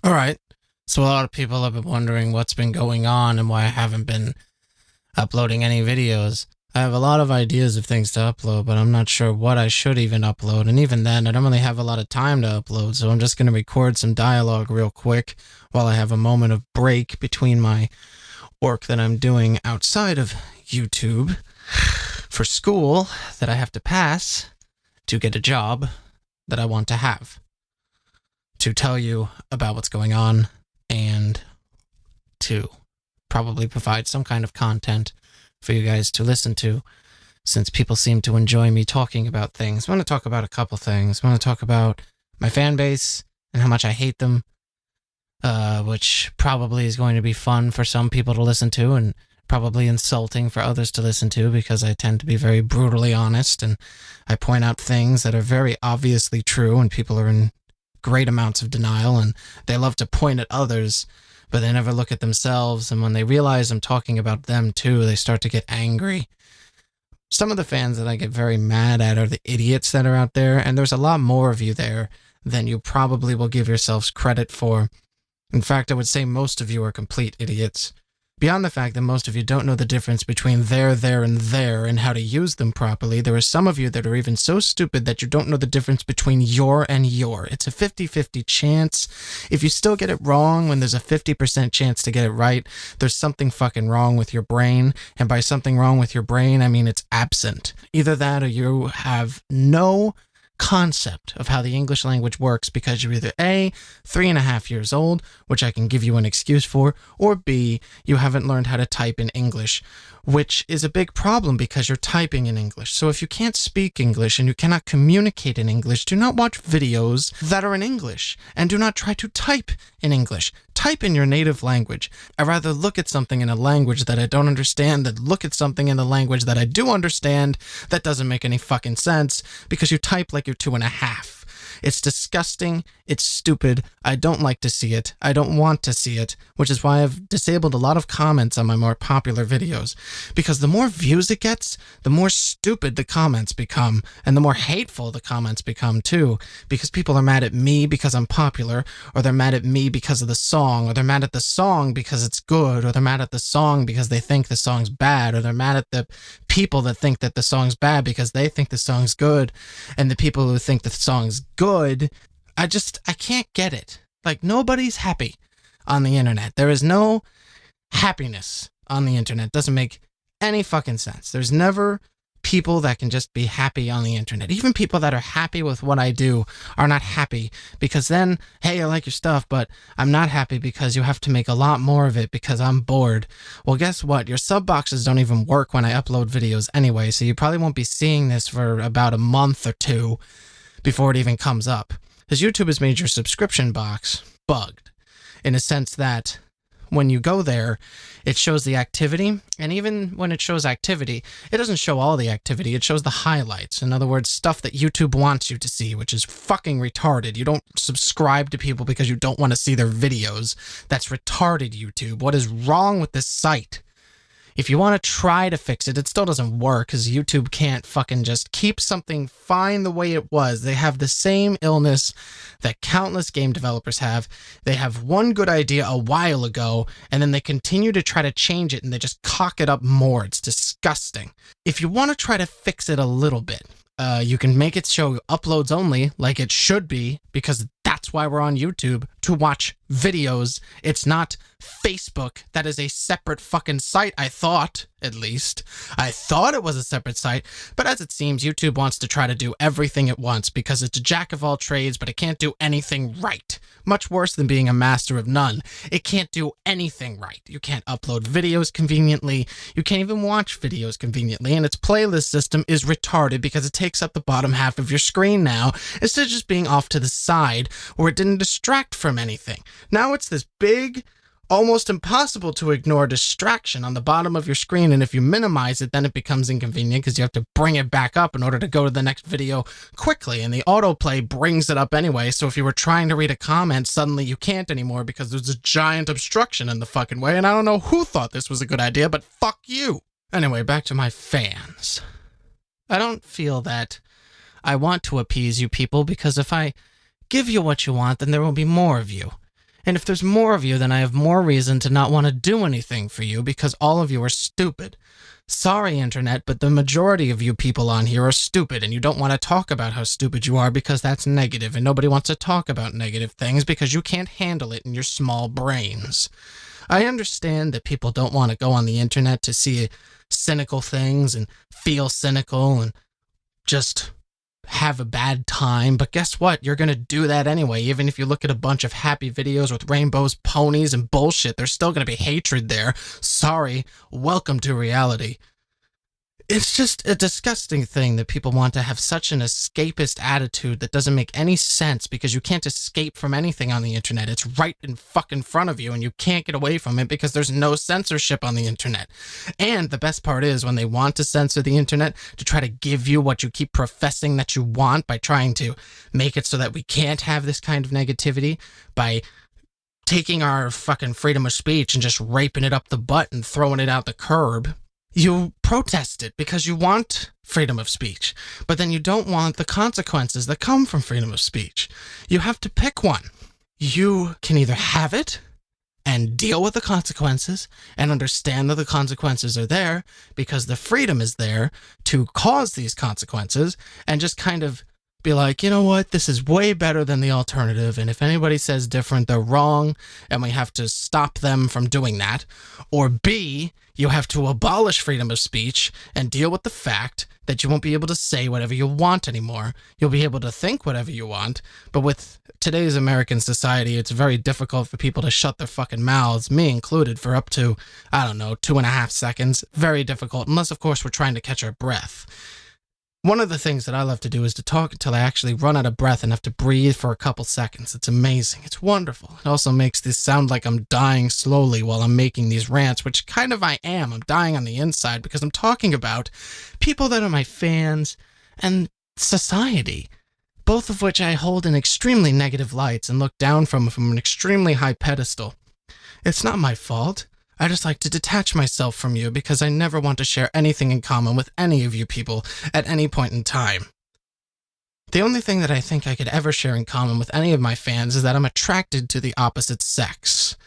All right. So a lot of people have been wondering what's been going on and why I haven't been uploading any videos. I have a lot of ideas of things to upload, but I'm not sure what I should even upload. And even then, I don't really have a lot of time to upload, so I'm just going to record some dialogue real quick while I have a moment of break between my work that I'm doing outside of YouTube for school that I have to pass to get a job that I want to have, to tell you about what's going on and to probably provide some kind of content for you guys to listen to, since people seem to enjoy me talking about things. I want to talk about a couple things. I want to talk about my fan base and how much I hate them, which probably is going to be fun for some people to listen to and probably insulting for others to listen to, because I tend to be very brutally honest and I point out things that are very obviously true and people are in great amounts of denial, and they love to point at others, but they never look at themselves, and when they realize I'm talking about them too, they start to get angry. Some of the fans that I get very mad at are the idiots that are out there, and there's a lot more of you there than you probably will give yourselves credit for. In fact, I would say most of you are complete idiots. Beyond the fact that most of you don't know the difference between there, and there, and how to use them properly, there are some of you that are even so stupid that you don't know the difference between your and your. It's a 50-50 chance. If you still get it wrong when there's a 50% chance to get it right, there's something fucking wrong with your brain. And by something wrong with your brain, I mean it's absent. Either that or you have no concept of how the English language works, because you're either A, 3.5 years old, which I can give you an excuse for, or B, you haven't learned how to type in English, which is a big problem because you're typing in English. So if you can't speak English and you cannot communicate in English, do not watch videos that are in English, and do not try to type in English. Type in your native language. I'd rather look at something in a language that I don't understand than look at something in a language that I do understand that doesn't make any fucking sense, because you type like you're 2.5. It's disgusting. It's stupid. I don't like to see it. I don't want to see it, which is why I've disabled a lot of comments on my more popular videos, because the more views it gets, the more stupid the comments become, and the more hateful the comments become too, because people are mad at me because I'm popular, or they're mad at me because of the song, or they're mad at the song because it's good, or they're mad at the song because they think the song's bad, or they're mad at the people that think that the song's bad because they think the song's good, and the people who think the song's good, I can't get it. Like, nobody's happy on the internet. There is no happiness on the internet. It doesn't make any fucking sense. There's never people that can just be happy on the internet. Even people that are happy with what I do are not happy, because then, hey, I like your stuff, but I'm not happy because you have to make a lot more of it because I'm bored. Well, guess what? Your sub boxes don't even work when I upload videos anyway, so you probably won't be seeing this for about a month or two before it even comes up. Because YouTube has made your subscription box bugged, in a sense that when you go there, it shows the activity, and even when it shows activity, it doesn't show all the activity, it shows the highlights. In other words, stuff that YouTube wants you to see, which is fucking retarded. You don't subscribe to people because you don't want to see their videos. That's retarded, YouTube. What is wrong with this site? If you want to try to fix it, it still doesn't work, because YouTube can't fucking just keep something fine the way it was. They have the same illness that countless game developers have. They have one good idea a while ago, and then they continue to try to change it, and they just cock it up more. It's disgusting. If you want to try to fix it a little bit, you can make it show uploads only, like it should be, because that's why we're on YouTube, to watch videos. It's not Facebook. That is a separate fucking site, I thought, at least. I thought it was a separate site, but as it seems, YouTube wants to try to do everything at once, because it's a jack of all trades, but it can't do anything right. Much worse than being a master of none. It can't do anything right. You can't upload videos conveniently. You can't even watch videos conveniently, and its playlist system is retarded because it takes up the bottom half of your screen now, instead of just being off to the side where it didn't distract from anything. Now it's this big, almost impossible to ignore distraction on the bottom of your screen, and if you minimize it, then it becomes inconvenient because you have to bring it back up in order to go to the next video quickly, and the autoplay brings it up anyway, so if you were trying to read a comment, suddenly you can't anymore because there's a giant obstruction in the fucking way, and I don't know who thought this was a good idea, but fuck you! Anyway, back to my fans. I don't feel that I want to appease you people, because if I give you what you want, then there will be more of you. And if there's more of you, then I have more reason to not want to do anything for you because all of you are stupid. Sorry, Internet, but the majority of you people on here are stupid, and you don't want to talk about how stupid you are because that's negative, and nobody wants to talk about negative things because you can't handle it in your small brains. I understand that people don't want to go on the Internet to see cynical things and feel cynical and just have a bad time, but guess what? You're going to do that anyway. Even if you look at a bunch of happy videos with rainbows, ponies, and bullshit, there's still going to be hatred there. Sorry. Welcome to reality. It's just a disgusting thing that people want to have such an escapist attitude that doesn't make any sense because you can't escape from anything on the internet. It's right in fucking front of you and you can't get away from it because there's no censorship on the internet. And the best part is when they want to censor the internet to try to give you what you keep professing that you want by trying to make it so that we can't have this kind of negativity by taking our fucking freedom of speech and just raping it up the butt and throwing it out the curb. You protest it because you want freedom of speech, but then you don't want the consequences that come from freedom of speech. You have to pick one. You can either have it and deal with the consequences and understand that the consequences are there because the freedom is there to cause these consequences and just kind of be like, you know what, this is way better than the alternative, and if anybody says different, they're wrong, and we have to stop them from doing that. Or B, you have to abolish freedom of speech and deal with the fact that you won't be able to say whatever you want anymore. You'll be able to think whatever you want, but with today's American society, it's very difficult for people to shut their fucking mouths, me included, for up to, 2.5 seconds. Very difficult, unless, of course, we're trying to catch our breath. One of the things that I love to do is to talk until I actually run out of breath and have to breathe for a couple seconds. It's amazing. It's wonderful. It also makes this sound like I'm dying slowly while I'm making these rants, which kind of I am. I'm dying on the inside because I'm talking about people that are my fans and society, both of which I hold in extremely negative lights and look down from an extremely high pedestal. It's not my fault. I just like to detach myself from you because I never want to share anything in common with any of you people at any point in time. The only thing that I think I could ever share in common with any of my fans is that I'm attracted to the opposite sex.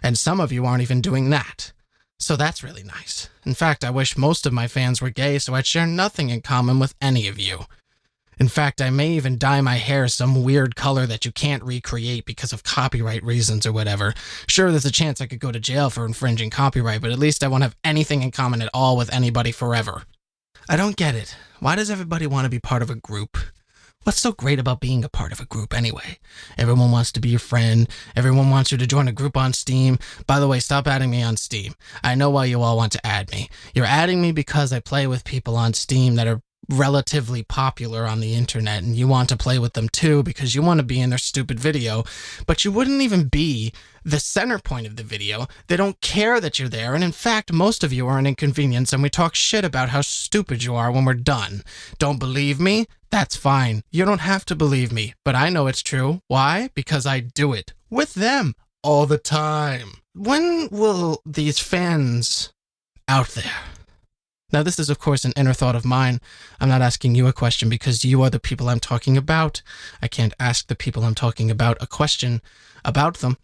And some of you aren't even doing that. So that's really nice. In fact, I wish most of my fans were gay so I'd share nothing in common with any of you. In fact, I may even dye my hair some weird color that you can't recreate because of copyright reasons or whatever. Sure, there's a chance I could go to jail for infringing copyright, but at least I won't have anything in common at all with anybody forever. I don't get it. Why does everybody want to be part of a group? What's so great about being a part of a group anyway? Everyone wants to be your friend. Everyone wants you to join a group on Steam. By the way, stop adding me on Steam. I know why you all want to add me. You're adding me because I play with people on Steam that are relatively popular on the internet, and you want to play with them too because you want to be in their stupid video, but you wouldn't even be the center point of the video. They don't care that you're there, and in fact, most of you are an inconvenience, and we talk shit about how stupid you are when we're done. Don't believe me? That's fine. You don't have to believe me, but I know it's true. Why? Because I do it. With them. All the time. When will these fans out there? Now, this is, of course, an inner thought of mine. I'm not asking you a question because you are the people I'm talking about. I can't ask the people I'm talking about a question about them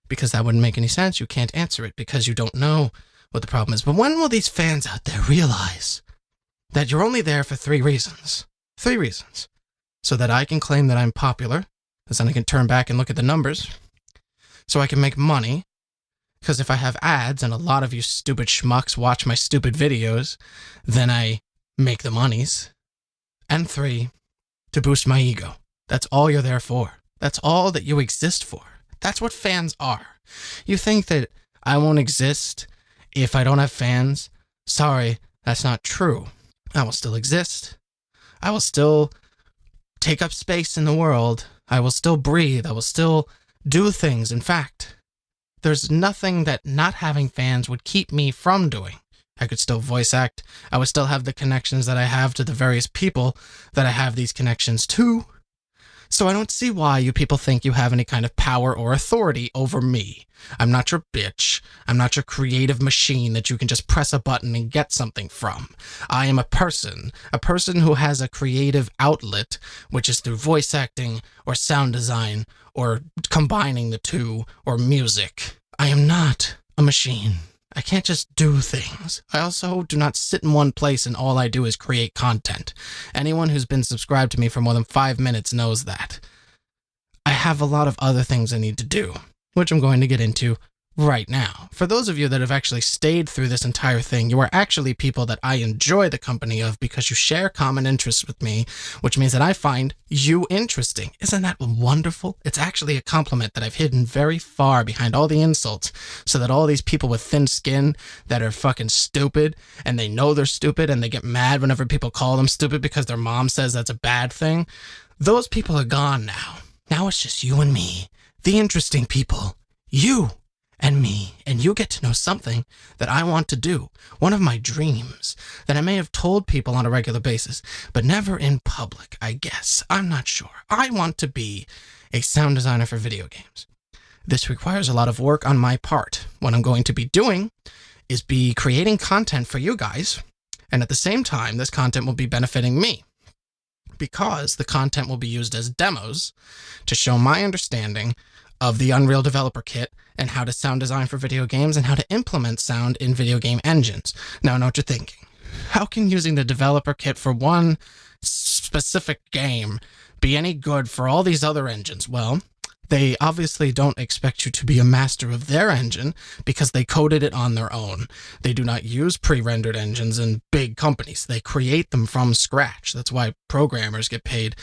because that wouldn't make any sense. You can't answer it because you don't know what the problem is. But when will these fans out there realize that you're only there for 3 reasons? 3 reasons. So that I can claim that I'm popular, because then I can turn back and look at the numbers, so I can make money, because if I have ads and a lot of you stupid schmucks watch my stupid videos, then I make the monies. And 3, to boost my ego. That's all you're there for. That's all that you exist for. That's what fans are. You think that I won't exist if I don't have fans? Sorry, that's not true. I will still exist. I will still take up space in the world. I will still breathe. I will still do things. In fact, there's nothing that not having fans would keep me from doing. I could still voice act. I would still have the connections that I have to the various people that I have these connections to. So I don't see why you people think you have any kind of power or authority over me. I'm not your bitch. I'm not your creative machine that you can just press a button and get something from. I am a person who has a creative outlet, which is through voice acting or sound design or combining the two or music. I am not a machine. I can't just do things. I also do not sit in one place and all I do is create content. Anyone who's been subscribed to me for more than 5 minutes knows that. I have a lot of other things I need to do, which I'm going to get into right now. For those of you that have actually stayed through this entire thing, you are actually people that I enjoy the company of because you share common interests with me, which means that I find you interesting. Isn't that wonderful? It's actually a compliment that I've hidden very far behind all the insults so that all these people with thin skin that are fucking stupid and they know they're stupid and they get mad whenever people call them stupid because their mom says that's a bad thing. Those people are gone now. Now it's just you and me, the interesting people, you and me, and you get to know something that I want to do, one of my dreams, that I may have told people on a regular basis, but never in public, I guess. I'm not sure. I want to be a sound designer for video games. This requires a lot of work on my part. What I'm going to be doing is be creating content for you guys, and at the same time, this content will be benefiting me, because the content will be used as demos to show my understanding of the Unreal Developer Kit and how to sound design for video games and how to implement sound in video game engines. Now, I know what you're thinking. How can using the developer kit for one specific game be any good for all these other engines? Well, they obviously don't expect you to be a master of their engine because they coded it on their own. They do not use pre-rendered engines in big companies. They create them from scratch. That's why programmers get paid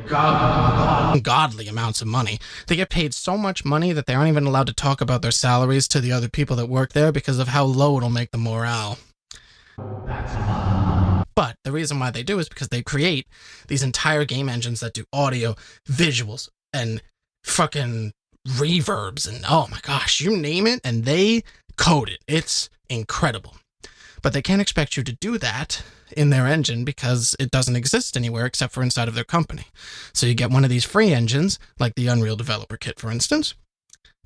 godly amounts of money. They get paid so much money that they aren't even allowed to talk about their salaries to the other people that work there because of how low it'll make the morale. But the reason why they do is because they create these entire game engines that do audio, visuals, and fucking reverbs, and oh my gosh, you name it, and they code it. It's incredible. But they can't expect you to do that in their engine because it doesn't exist anywhere except for inside of their company. So you get one of these free engines, like the Unreal Developer Kit, for instance,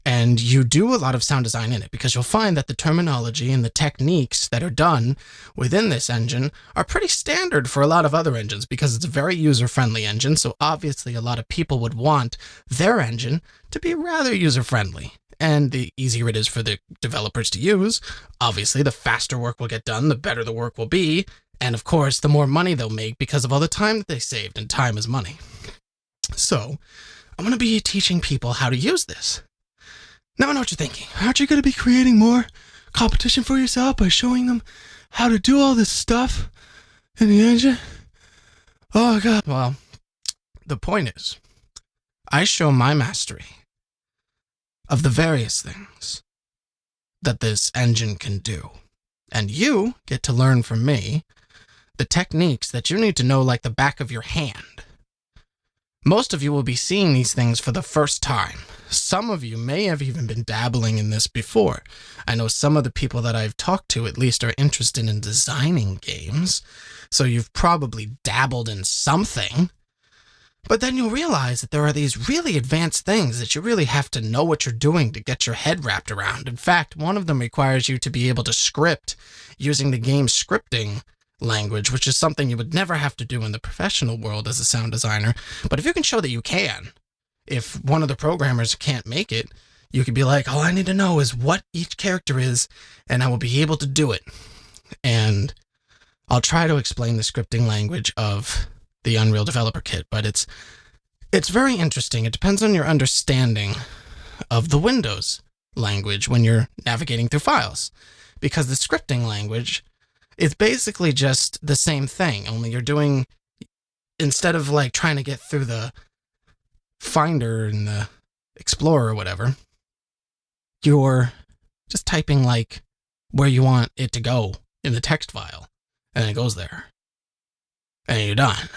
and you do a lot of sound design in it because you'll find that the terminology and the techniques that are done within this engine are pretty standard for a lot of other engines because it's a very user-friendly engine. So obviously a lot of people would want their engine to be rather user-friendly. And the easier it is for the developers to use, obviously the faster work will get done, the better the work will be, and of course the more money they'll make because of all the time that they saved, and time is money. So I'm going to be teaching people how to use this. Now I know what you're thinking. Aren't you going to be creating more competition for yourself by showing them how to do all this stuff in the engine? Oh god. Well, the point is, I show my mastery of the various things that this engine can do. And you get to learn from me the techniques that you need to know like the back of your hand. Most of you will be seeing these things for the first time. Some of you may have even been dabbling in this before. I know some of the people that I've talked to at least are interested in designing games, so you've probably dabbled in something. But then you'll realize that there are these really advanced things that you really have to know what you're doing to get your head wrapped around. In fact, one of them requires you to be able to script using the game scripting language, which is something you would never have to do in the professional world as a sound designer. But if you can show that you can, if one of the programmers can't make it, you could be like, all I need to know is what each character is, and I will be able to do it. And I'll try to explain the scripting language of the Unreal Developer Kit, but it's very interesting. It depends on your understanding of the Windows language when you're navigating through files, because the scripting language is basically just the same thing, only you're doing, instead of like trying to get through the Finder and the Explorer or whatever, you're just typing like where you want it to go in the text file, and it goes there, and you're done.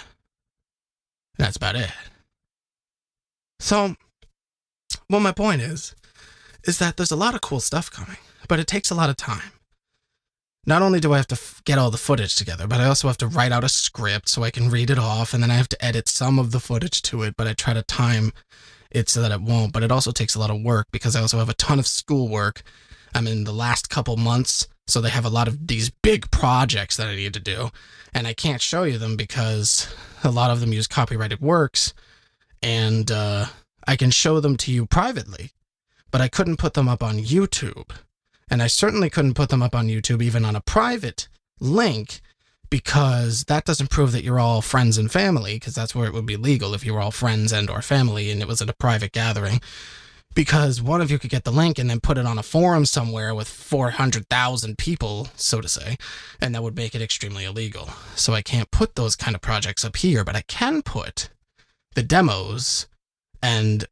That's about it. So, well, my point is that there's a lot of cool stuff coming, but it takes a lot of time. not only do I have to get all the footage together, but I also have to write out a script so I can read it off, and then I have to edit some of the footage to it, but I try to time it so that it won't. But it also takes a lot of work because I also have a ton of schoolwork. I'm in the last couple months, so they have a lot of these big projects that I need to do, and I can't show you them because a lot of them use copyrighted works, and I can show them to you privately, but I couldn't put them up on YouTube. And I certainly couldn't put them up on YouTube even on a private link, because that doesn't prove that you're all friends and family, because that's where it would be legal if you were all friends and or family and it was at a private gathering. Because one of you could get the link and then put it on a forum somewhere with 400,000 people, so to say, and that would make it extremely illegal. So I can't put those kind of projects up here, but I can put the demos and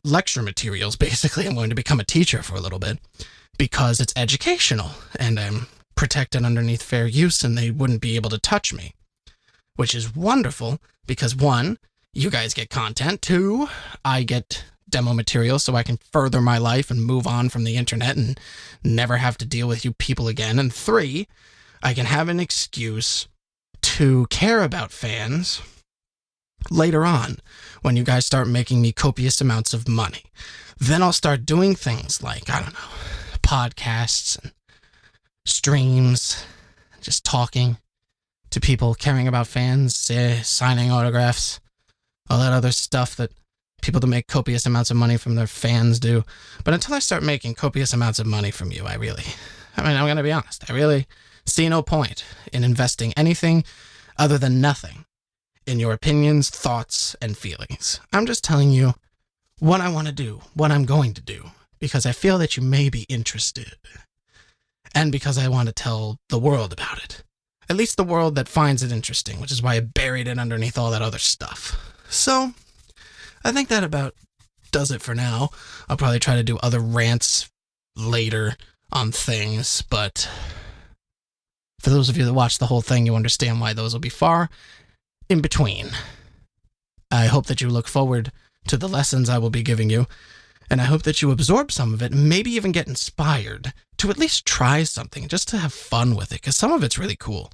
lecture materials. Basically, I'm going to become a teacher for a little bit, because it's educational and I'm protected underneath fair use and they wouldn't be able to touch me, which is wonderful because 1, you guys get content, 2, I get demo material so I can further my life and move on from the internet and never have to deal with you people again, and 3, I can have an excuse to care about fans later on when you guys start making me copious amounts of money. Then I'll start doing things like, I don't know, podcasts and streams, just talking to people, caring about fans, signing autographs, all that other stuff that people that make copious amounts of money from their fans do. But until I start making copious amounts of money from you, I'm going to be honest, I really see no point in investing anything other than nothing in your opinions, thoughts, and feelings. I'm just telling you what I want to do, what I'm going to do, because I feel that you may be interested, and because I want to tell the world about it. At least the world that finds it interesting, which is why I buried it underneath all that other stuff. So, I think that about does it for now. I'll probably try to do other rants later on things, but for those of you that watch the whole thing, you understand why those will be far in between. I hope that you look forward to the lessons I will be giving you, and I hope that you absorb some of it and maybe even get inspired to at least try something just to have fun with it, because some of it's really cool.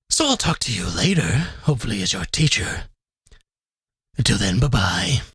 So I'll talk to you later, hopefully as your teacher. Until then, bye-bye.